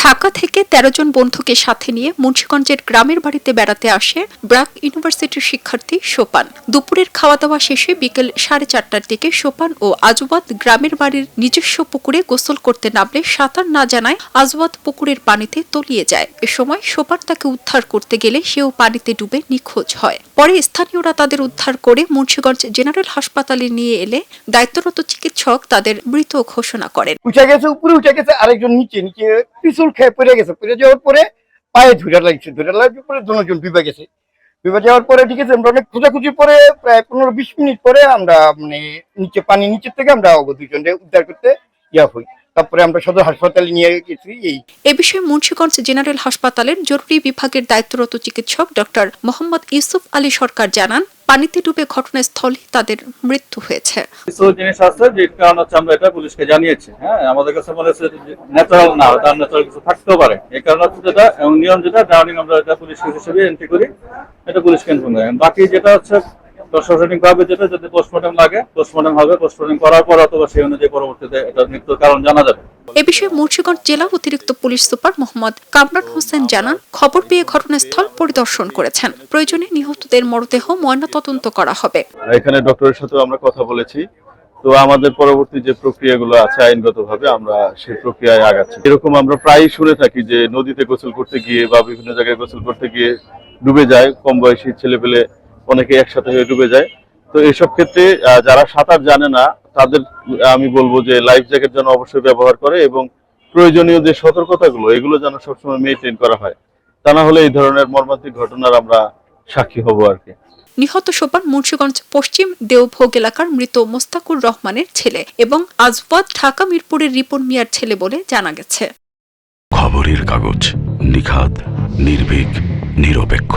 ঢাকা থেকে ১৩ জন বন্ধুকে সাথে নিয়ে মুন্সিগঞ্জের গ্রামের বাড়িতে বেড়াতে আসে ব্র্যাক ইউনিভার্সিটির শিক্ষার্থী সোপান। দুপুরের খাওয়া দাওয়া শেষে বিকেল 4:30টার দিকে সোপান ও আজওয়াত গ্রামের বাড়ির নিজস্ব পুকুরে গোসল করতে নামলে সাঁতার না জানায় আজওয়াত পুকুরের পানিতে তলিয়ে যায়। এ সময় সোপান তাকে উদ্ধার করতে গেলে সেও পানিতে ডুবে নিখোঁজ হয়। পরে স্থানীয়রা তাদের উদ্ধার করে মুন্সিগঞ্জ জেনারেল হাসপাতালে নিয়ে এলে দায়িত্বরত চিকিৎসক তাদের মৃত ঘোষণা করেন। উপরে উঠে গেছে, আরেকজন নিচে পিছল খেয়ে পড়ে গেছে। পড়ে যাওয়ার পরে পায়ে ধরে লাগার পরে দুজন ডুবে গেছে। ডুবে যাওয়ার পরে ঠিক আছে, আমরা অনেক খোঁজাখুঁজি পরে প্রায় 15-20 মিনিট পরে আমরা নিচের থেকে আমরা দুজনকে উদ্ধার করতে হই। তারপরে আমরা সদর হাসপাতালে নিয়ে গেছি। এ বিষয়ে মুন্সিগঞ্জ জেনারেল হাসপাতালের জরুরি বিভাগের দায়িত্বরত চিকিৎসক ডক্টর মোহাম্মদ ইউসুফ আলী সরকার জানান, পানিতে ডুবে ঘটনাস্থলে তাদের মৃত্যু হয়েছে। কিছু জিনিস আছে যে কারণ হচ্ছে আমরা এটা পুলিশকে জানিয়েছি। আমাদের কাছে মনে হচ্ছে ন্যাচারাল না, তার ন্যাচারাল কিছু থাকতেও পারে। এই কারণে হচ্ছে যেটা নিয়ম যেটা ড্রাউনিং আমরা এটা পুলিশ হিসেবে এন্ট্রি করি, এটা পুলিশকে ইনফর্ম করি। বাকি যেটা হচ্ছে প্রশাসনিক ভাবে যেটা যদি পোস্টমর্টম লাগে পোস্টমর্টম হবে, পোস্টমর্টম করার পর অথবা সেই অনুযায়ী পরবর্তীতে এটা মৃত্যুর কারণ জানা যাবে। এ বিষয়ে মুন্সিগঞ্জ জেলা অতিরিক্ত পুলিশ সুপার মোহাম্মদ কামরান হোসেন জানান, খবর পেয়ে ঘটনাস্থল পরিদর্শন করেছেন। প্রয়োজনে নিহতদের মরদেহ ময়নাতদন্ত করা হবে। এখানে ডক্টরের সাথে আমরা কথা বলেছি, তো আমাদের পরবর্তী যে প্রক্রিয়াগুলো আছে আইনগতভাবে আমরা সেই প্রক্রিয়ায় আগাচ্ছি। এরকম আমরা প্রায়ই শুনে থাকি যে নদীতে গোসল করতে গিয়ে বা বিভিন্ন জায়গায় গোসল করতে গিয়ে ডুবে যায়, কম বয়সী ছেলেপেলে অনেকে একসাথে হয়ে ডুবে যায়। তো এসব ক্ষেত্রে যারা সাঁতার জানে না তাদের আমি বলবো যে লাইফ জ্যাকেট যেন অবশ্যই ব্যবহার করে এবং প্রয়োজনীয় যে সতর্কতাগুলো এগুলো যেন সবসময় মেইনটেইন করা হয়। তা না হলে এই ধরনের মর্মান্তিক ঘটনার আমরা সাক্ষী হব আর কি। নিহত সোপান মুন্সিগঞ্জ পশ্চিম দেওভোগ এলাকার মৃত মোস্তাকুর রহমানের ছেলে এবং আজওয়াত ঢাকা মিরপুরের রিপন মিয়ার ছেলে বলে জানা গেছে। খবরের কাগজ, নিখাত, নির্ভীক, নিরপেক্ষ।